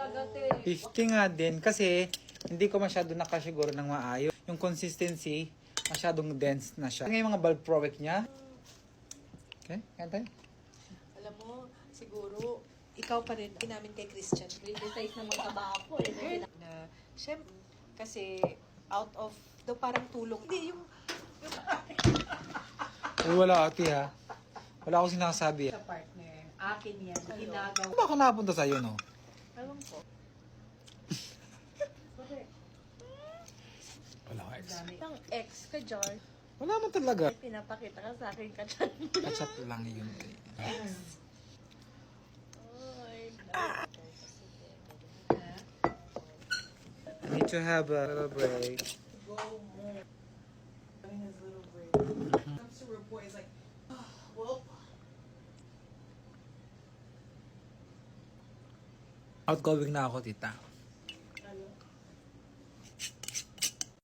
talaga, te. 50 nga din kasi hindi ko masyado nakasiguro ng maayos. Yung consistency, masyadong dense na siya. Ngayon yung mga bulk product niya. Okay, kaya tayo. Alam mo, siguro, ikaw pa rin, namin kay Christian. Criticize naman taba ako eh. Na, syempre, kasi out of the parang tulong. Hindi, yung Uy, wala ate ha. Wala akong sinasabi. Sa partner. Akin yan. Ginagawa. Ano ba ako napunta sa'yo, no? Ewan ko. Bakit? Wala akong ex. Dami. Ang ex ka, Jar. Wala man talaga. Pinapakita ka sa akin ka dyan. Catch up lang yun. Ay, I need to have a little break. go more. Having his little break. Comes to report, is like, oh, well, Outgoing na ako, tita.